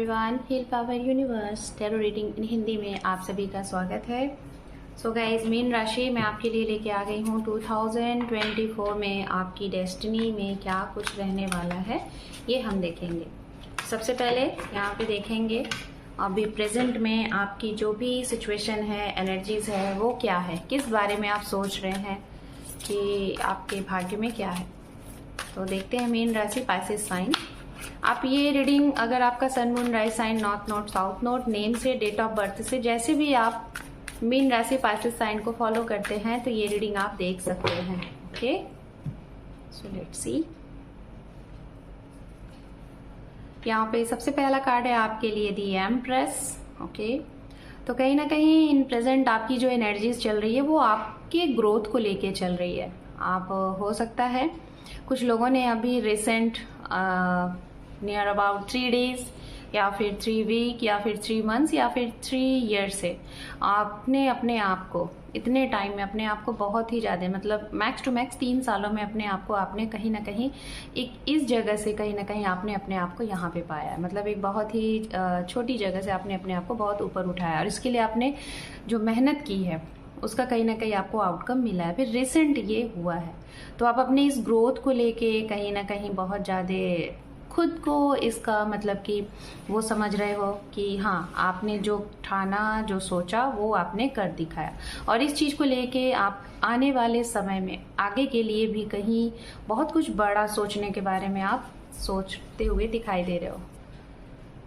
Everyone, heal power universe tarot reading in Hindi में आप सभी का स्वागत है। सो गाइज, मीन राशि मैं आपके लिए लेके आ गई हूँ 2024 में आपकी डेस्टिनी में क्या कुछ रहने वाला है ये हम देखेंगे। सबसे पहले यहाँ पे देखेंगे अभी प्रेजेंट में आपकी जो भी सिचुएशन है, एनर्जीज है, वो क्या है, किस बारे में आप सोच रहे हैं कि आपके भाग्य में क्या है। तो देखते हैं मीन राशि पाइसेस साइन। आप ये रीडिंग अगर आपका sun moon rise sign, north node, south node, name से, डेट ऑफ बर्थ से, जैसे भी आप मीन राशि पाइसेस साइन को फॉलो करते हैं तो ये रीडिंग आप देख सकते हैं। Okay, so let's see. यहाँ पे सबसे पहला कार्ड है आपके लिए दी एम्प्रेस। ओके, तो कहीं ना कहीं इन प्रेजेंट आपकी जो एनर्जीज चल रही है वो आपके ग्रोथ को लेके चल रही है। आप हो सकता है कुछ लोगों ने अभी रिसेंट नियर अबाउट 3 डेज या फिर 3 वीक या फिर 3 मंथ्स या फिर 3 ईयर से आपने अपने आप को इतने टाइम में अपने आप को बहुत ही ज़्यादा, मतलब मैक्स टू मैक्स 3 सालों में अपने आप को आपने कहीं ना कहीं एक इस जगह से कहीं ना कहीं आपने अपने आप को यहाँ पे पाया है। मतलब एक बहुत ही छोटी जगह से आपने अपने आप को बहुत ऊपर उठाया और इसके लिए आपने जो मेहनत की है उसका कहीं ना कहीं आपको आउटकम मिला है। फिर रिसेंट ये हुआ है तो आप अपने इस ग्रोथ को लेके कहीं ना कहीं बहुत ज़्यादा खुद को इसका मतलब कि वो समझ रहे हो कि हाँ, आपने जो ठाना, जो सोचा वो आपने कर दिखाया। और इस चीज़ को लेके आप आने वाले समय में आगे के लिए भी कहीं बहुत कुछ बड़ा सोचने के बारे में आप सोचते हुए दिखाई दे रहे हो।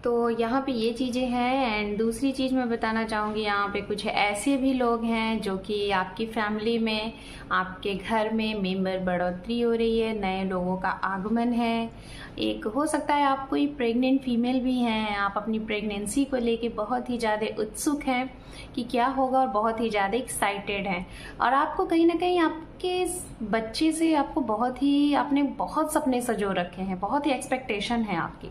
तो यहाँ पे ये चीज़ें हैं। एंड दूसरी चीज़ मैं बताना चाहूँगी, यहाँ पे कुछ ऐसे भी लोग हैं जो कि आपकी फैमिली में, आपके घर में मेंबर बढ़ोतरी हो रही है, नए लोगों का आगमन है। एक हो सकता है आप कोई प्रेग्नेंट फीमेल भी हैं, आप अपनी प्रेगनेंसी को लेके बहुत ही ज़्यादा उत्सुक हैं कि क्या होगा और बहुत ही ज़्यादा एक्साइटेड हैं। और आपको कहीं ना कहीं आपके इस बच्चे से आपने बहुत सपने सजो रखे हैं, बहुत ही एक्सपेक्टेशन है आपकी।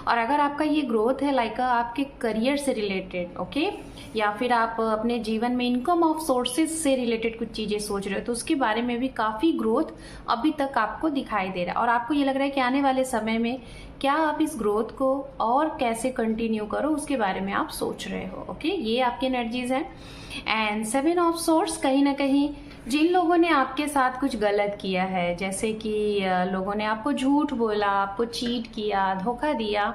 और अगर आपका ये ग्रोथ है लाइक आपके करियर से रिलेटेड, ओके, या फिर आप अपने जीवन में इनकम ऑफ सोर्सेज से रिलेटेड कुछ चीज़ें सोच रहे हो तो उसके बारे में भी काफ़ी ग्रोथ अभी तक आपको दिखाई दे रहा है। और आपको ये लग रहा है कि आने वाले समय में क्या आप इस ग्रोथ को और कैसे कंटिन्यू करो उसके बारे में आप सोच रहे हो। ओके, ये आपकी एनर्जीज हैं। एंड 7 ऑफ सोर्स, कहीं ना कहीं जिन लोगों ने आपके साथ कुछ गलत किया है, जैसे कि लोगों ने आपको झूठ बोला, आपको चीट किया, धोखा दिया,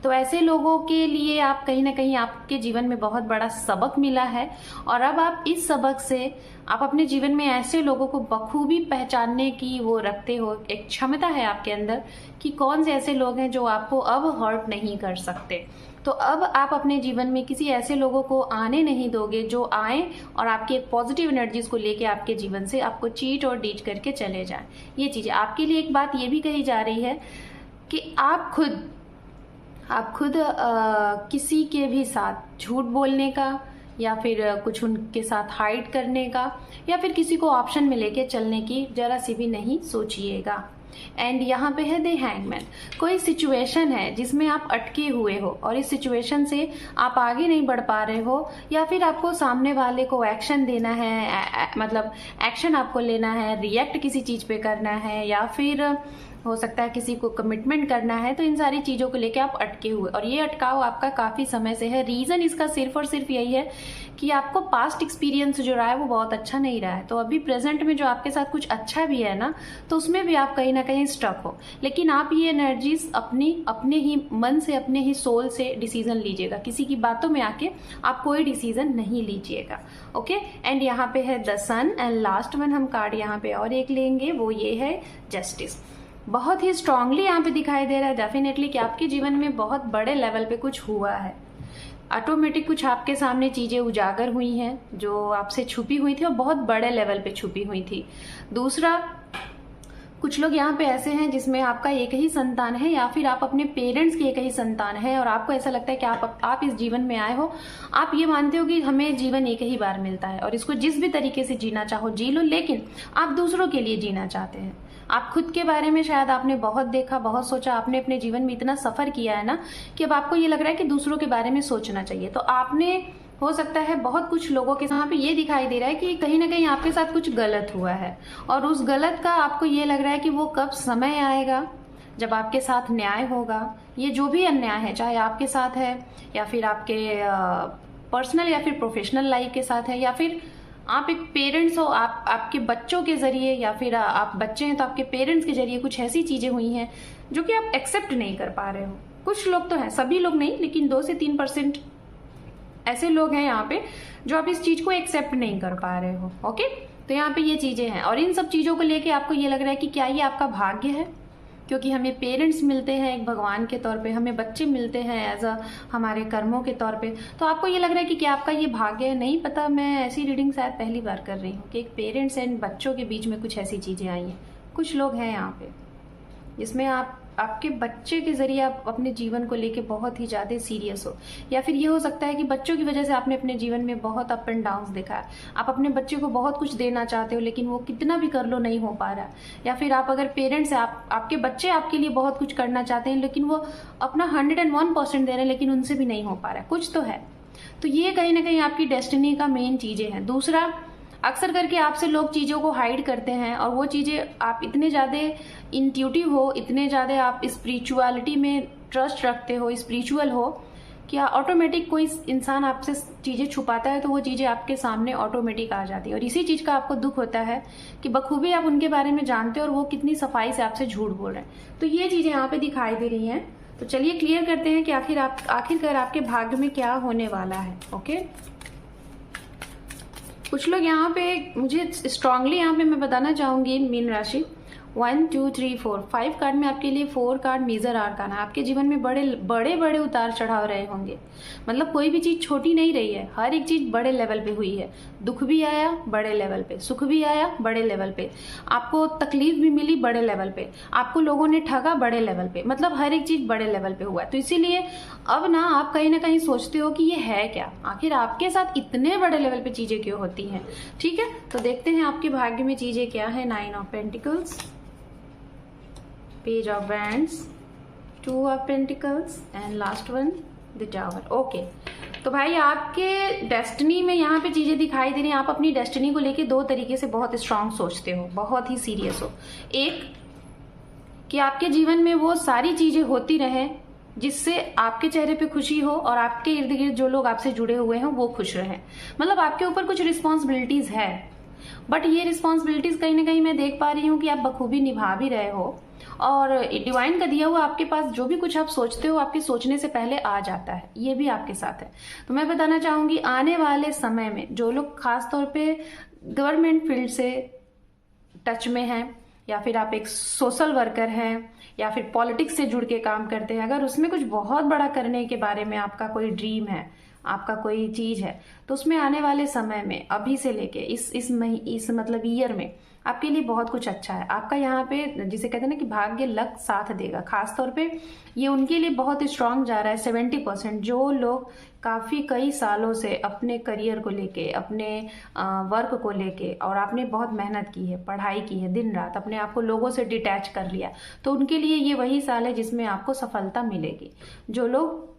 तो ऐसे लोगों के लिए आप कहीं ना कहीं आपके जीवन में बहुत बड़ा सबक मिला है। और अब आप इस सबक से आप अपने जीवन में ऐसे लोगों को बखूबी पहचानने की वो रखते हो, एक क्षमता है आपके अंदर कि कौन से ऐसे लोग हैं जो आपको अब हर्ट नहीं कर सकते। तो अब आप अपने जीवन में किसी ऐसे लोगों को आने नहीं दोगे जो आए और आपकी एक पॉजिटिव एनर्जीज को लेके आपके जीवन से आपको चीट और डीच करके चले जाएं। ये चीज़ आपके लिए एक बात ये भी कही जा रही है कि आप खुद किसी के भी साथ झूठ बोलने का या फिर कुछ उनके साथ हाइड करने का या फिर किसी को ऑप्शन में लेके चलने की जरा सी भी नहीं सोचिएगा। एंड यहाँ पे है द हैंगमैन। कोई सिचुएशन है जिसमें आप अटके हुए हो और इस सिचुएशन से आप आगे नहीं बढ़ पा रहे हो, या फिर आपको सामने वाले को एक्शन देना है, मतलब एक्शन आपको लेना है, रिएक्ट किसी चीज़ पे करना है, या फिर हो सकता है किसी को कमिटमेंट करना है। तो इन सारी चीज़ों को लेके आप अटके हुए और ये अटकाव आपका काफ़ी समय से है। रीज़न इसका सिर्फ और सिर्फ यही है कि आपको पास्ट एक्सपीरियंस जो रहा है वो बहुत अच्छा नहीं रहा है। तो अभी प्रेजेंट में जो आपके साथ कुछ अच्छा भी है ना, तो उसमें भी आप कहीं ना कहीं स्टक हो। लेकिन आप ये एनर्जीज अपने ही मन से, अपने ही सोल से डिसीजन लीजिएगा। किसी की बातों में आके आप कोई डिसीजन नहीं लीजिएगा। ओके, एंड यहाँ पे है the sun. And last one हम कार्ड यहाँ पे और एक लेंगे, वो ये है जस्टिस। बहुत ही स्ट्रांगली यहाँ पे दिखाई दे रहा है डेफिनेटली कि आपके जीवन में बहुत बड़े लेवल पे कुछ हुआ है। ऑटोमेटिक कुछ आपके सामने चीज़ें उजागर हुई हैं जो आपसे छुपी हुई थी और बहुत बड़े लेवल पे छुपी हुई थी। दूसरा, कुछ लोग यहाँ पे ऐसे हैं जिसमें आपका एक ही संतान है या फिर आप अपने पेरेंट्स की एक ही संतान है और आपको ऐसा लगता है कि आप इस जीवन में आए हो, आप ये मानते हो कि हमें जीवन एक ही बार मिलता है और इसको जिस भी तरीके से जीना चाहो जी लो, लेकिन आप दूसरों के लिए जीना चाहते हैं। आप खुद के बारे में शायद आपने बहुत देखा, बहुत सोचा, आपने अपने जीवन में इतना सफर किया है ना कि अब आपको ये लग रहा है कि दूसरों के बारे में सोचना चाहिए। तो आपने हो सकता है बहुत कुछ लोगों के यहाँ पे ये दिखाई दे रहा है कि कहीं ना कहीं आपके साथ कुछ गलत हुआ है और उस गलत का आपको ये लग रहा है कि वो कब समय आएगा जब आपके साथ न्याय होगा, ये जो भी अन्याय है, चाहे आपके साथ है या फिर आपके पर्सनल या फिर प्रोफेशनल लाइफ के साथ है, या फिर आप एक पेरेंट्स हो, आप आपके बच्चों के जरिए, या फिर आप बच्चे हैं तो आपके पेरेंट्स के जरिए कुछ ऐसी चीजें हुई हैं जो कि आप एक्सेप्ट नहीं कर पा रहे हो। कुछ लोग तो हैं, सभी लोग नहीं, लेकिन 2 से 3% ऐसे लोग हैं यहाँ पे जो आप इस चीज को एक्सेप्ट नहीं कर पा रहे हो। ओके, तो यहाँ पे ये चीजें हैं, और इन सब चीजों को लेके आपको ये लग रहा है कि क्या ये आपका भाग्य है, क्योंकि हमें पेरेंट्स मिलते हैं एक भगवान के तौर पे, हमें बच्चे मिलते हैं एज अ हमारे कर्मों के तौर पे। तो आपको ये लग रहा है कि क्या आपका ये भाग्य है? नहीं पता, मैं ऐसी रीडिंग शायद पहली बार कर रही हूँ कि एक पेरेंट्स एंड बच्चों के बीच में कुछ ऐसी चीजें आई हैं। कुछ लोग हैं यहाँ पे जिसमें आपके बच्चे के जरिए आप अपने जीवन को लेके बहुत ही ज्यादा सीरियस हो, या फिर ये हो सकता है कि बच्चों की वजह से आपने अपने जीवन में बहुत अप एंड डाउन्स देखा है। आप अपने बच्चे को बहुत कुछ देना चाहते हो, लेकिन वो कितना भी कर लो नहीं हो पा रहा। या फिर आप अगर पेरेंट्स हैं, आपके बच्चे आपके लिए बहुत कुछ करना चाहते हैं, लेकिन वो अपना 101% दे रहे हैं, लेकिन उनसे भी नहीं हो पा रहा है। कुछ तो है। तो ये कहीं ना कहीं आपकी डेस्टिनी का मेन चीजें हैं। दूसरा, अक्सर करके आपसे लोग चीज़ों को हाइड करते हैं, और वो चीज़ें आप इतने ज़्यादा इंट्यूटिव हो, इतने ज़्यादा आप स्पिरिचुअलिटी में ट्रस्ट रखते हो, स्पिरिचुअल हो, कि ऑटोमेटिक कोई इंसान आपसे चीज़ें छुपाता है तो वो चीज़ें आपके सामने ऑटोमेटिक आ जाती है। और इसी चीज़ का आपको दुख होता है कि बखूबी आप उनके बारे में जानते हो और वो कितनी सफाई से आपसे झूठ बोल रहे हैं। तो ये चीज़ें यहाँ पे दिखाई दे रही हैं। तो चलिए क्लियर करते हैं कि आखिरकार आपके भाग्य में क्या होने वाला है। ओके, कुछ लोग यहाँ पे, मुझे स्ट्रांगली यहाँ पे मैं बताना चाहूंगी, मीन राशि 1 2 3 4 5 कार्ड में आपके लिए 4 कार्ड मेजर आर्काना है। आपके जीवन में बड़े उतार चढ़ाव रहे होंगे। मतलब कोई भी चीज छोटी नहीं रही है, हर एक चीज बड़े लेवल पे हुई है। दुख भी आया बड़े लेवल पे, सुख भी आया बड़े लेवल पे, आपको तकलीफ भी मिली बड़े लेवल पे, आपको लोगों ने ठगा बड़े लेवल पे। मतलब हर एक चीज बड़े लेवल पे हुआ है। तो इसीलिए अब ना आप कहीं ना कहीं सोचते हो कि ये है क्या, आखिर आपके साथ इतने बड़े लेवल पे चीजें क्यों होती हैं। ठीक है, तो देखते हैं आपके भाग्य में चीजें क्या है। 9 of pentacles, page of wands, 2 of pentacles and last one the tower. Okay, तो भाई आपके डेस्टिनी में यहाँ पे चीजें दिखाई दे रही हैं। आप अपनी डेस्टिनी को लेके 2 तरीके से बहुत स्ट्रांग सोचते हो, बहुत ही सीरियस हो। एक, कि आपके जीवन में वो सारी चीजें होती रहे जिससे आपके चेहरे पे खुशी हो और आपके इर्द गिर्द जो लोग आपसे जुड़े हुए हैं वो खुश रहें। मतलब आपके ऊपर कुछ रिस्पॉन्सिबिलिटीज है, बट ये रिस्पॉन्सिबिलिटीज कहीं ना कहीं मैं देख पा रही हूँ कि आप बखूबी निभा भी रहे हो, और डिवाइन का दिया हुआ आपके पास जो भी कुछ आप सोचते हो आपके सोचने से पहले आ जाता है। ये भी आपके साथ है। तो मैं बताना चाहूंगी, आने वाले समय में जो लोग खासतौर पे गवर्नमेंट फील्ड से टच में हैं, या फिर आप एक सोशल वर्कर हैं, या फिर पॉलिटिक्स से जुड़ के काम करते हैं, अगर उसमें कुछ बहुत बड़ा करने के बारे में आपका कोई ड्रीम है, आपका कोई चीज है, तो उसमें आने वाले समय में अभी से लेके इस मतलब ईयर में आपके लिए बहुत कुछ अच्छा है। आपका यहाँ पे जिसे कहते हैं ना कि भाग्य लक साथ देगा। खासतौर पे ये उनके लिए बहुत स्ट्रांग जा रहा है। 70% जो लोग काफी कई सालों से अपने करियर को लेके, अपने वर्क को लेके, और आपने बहुत मेहनत की है, पढ़ाई की है दिन रात, अपने आप को लोगों से डिटैच कर लिया, तो उनके लिए ये वही साल है जिसमें आपको सफलता मिलेगी। जो लोग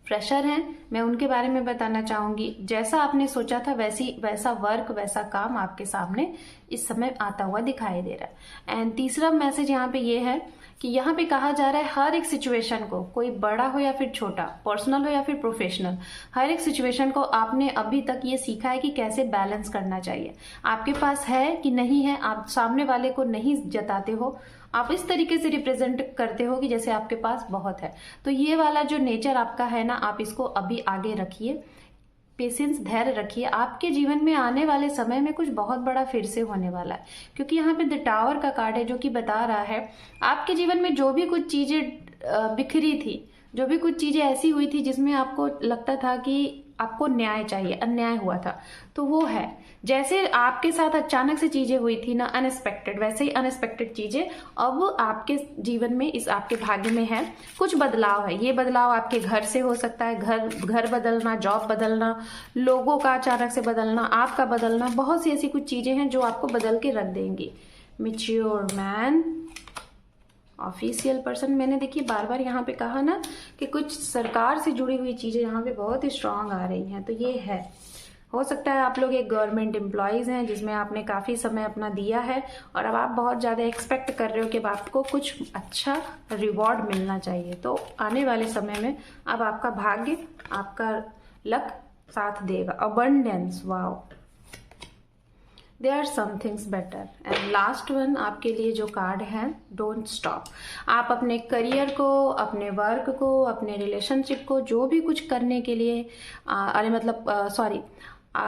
फ्रेशर हैं, मैं उनके बारे में बताना चाहूंगी, जैसा आपने सोचा था वैसा वर्क, वैसा काम आपके सामने इस समय आता हुआ दिखाई दे रहा है। एंड तीसरा मैसेज यहाँ पे ये है कि यहाँ पे कहा जा रहा है हर एक सिचुएशन को, कोई बड़ा हो या फिर छोटा, पर्सनल हो या फिर प्रोफेशनल, हर एक सिचुएशन को आपने अभी तक ये सीखा है कि कैसे बैलेंस करना चाहिए। आपके पास है कि नहीं है, आप सामने वाले को नहीं जताते हो, आप इस तरीके से रिप्रेजेंट करते हो कि जैसे आपके पास बहुत है। तो ये वाला जो नेचर आपका है ना, आप इसको अभी आगे रखिए, पेशेंस, धैर्य रखिए। आपके जीवन में आने वाले समय में कुछ बहुत बड़ा फिर से होने वाला है, क्योंकि यहाँ पे द टावर का कार्ड है जो कि बता रहा है आपके जीवन में जो भी कुछ चीजें बिखरी थी, जो भी कुछ चीजें ऐसी हुई थी जिसमें आपको लगता था कि आपको न्याय चाहिए, अन्याय हुआ था, तो वो है। जैसे आपके साथ अचानक से चीजें हुई थी ना, अनएक्सपेक्टेड, वैसे ही अनएक्सपेक्टेड चीजें अब आपके जीवन में, इस आपके भाग्य में है। कुछ बदलाव है। ये बदलाव आपके घर से हो सकता है, घर बदलना, जॉब बदलना, लोगों का अचानक से बदलना, आपका बदलना, बहुत सी ऐसी कुछ चीजें हैं जो आपको बदल के रख देंगी। मैच्योर मैन, ऑफिशियल पर्सन, मैंने देखिए बार बार यहाँ पे कहा ना कि कुछ सरकार से जुड़ी हुई चीजें यहाँ पे बहुत ही स्ट्रांग आ रही हैं, तो ये है। हो सकता है आप लोग एक गवर्नमेंट एम्प्लॉयज़ हैं जिसमें आपने काफ़ी समय अपना दिया है और अब आप बहुत ज़्यादा एक्सपेक्ट कर रहे हो कि अब आपको कुछ अच्छा रिवॉर्ड मिलना चाहिए। तो आने वाले समय में अब आपका भाग्य, आपका लक साथ देगा। Abundance, wow, there are some things better. And last one आपके लिए जो कार्ड है, डोंट स्टॉप। आप अपने करियर को, अपने वर्क को, अपने रिलेशनशिप को, जो भी कुछ करने के लिए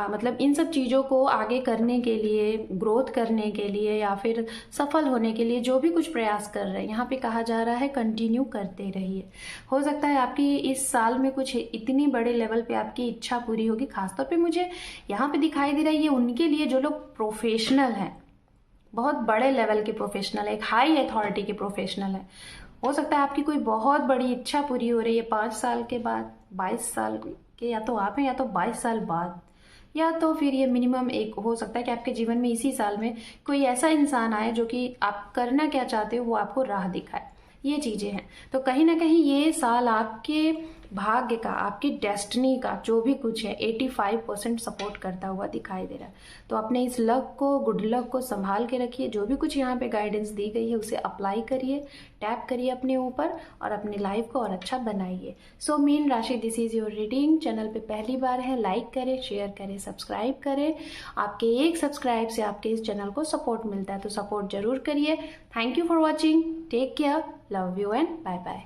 मतलब इन सब चीज़ों को आगे करने के लिए, ग्रोथ करने के लिए या फिर सफल होने के लिए जो भी कुछ प्रयास कर रहे हैं, यहाँ पे कहा जा रहा है कंटिन्यू करते रहिए। हो सकता है आपकी इस साल में कुछ इतनी बड़े लेवल पे आपकी इच्छा पूरी होगी। खासतौर पे मुझे यहाँ पे दिखाई दे रहा है ये उनके लिए जो लोग प्रोफेशनल हैं, बहुत बड़े लेवल के प्रोफेशनल है, एक हाई अथॉरिटी के प्रोफेशनल है। हो सकता है आपकी कोई बहुत बड़ी इच्छा पूरी हो रही है 5 साल के बाद, 22 साल के, या तो आप हैं या तो 22 साल बाद, या तो फिर ये मिनिमम एक हो सकता है कि आपके जीवन में इसी साल में कोई ऐसा इंसान आए जो कि आप करना क्या चाहते हो वो आपको राह दिखाए। ये चीज़ें हैं। तो कहीं ना कहीं ये साल आपके भाग्य का, आपकी डेस्टिनी का जो भी कुछ है 85% सपोर्ट करता हुआ दिखाई दे रहा है। तो अपने इस लक को, गुड लक को संभाल के रखिए। जो भी कुछ यहाँ पे गाइडेंस दी गई है उसे अप्लाई करिए, टैप करिए अपने ऊपर और अपनी लाइफ को और अच्छा बनाइए। सो मीन राशि, this is your reading. Channel पे पहली बार है, लाइक करें, शेयर करें, सब्सक्राइब करें। आपके एक सब्सक्राइब से आपके इस चैनल को सपोर्ट मिलता है, तो सपोर्ट जरूर करिए। Thank you for watching, take care, love you and bye bye.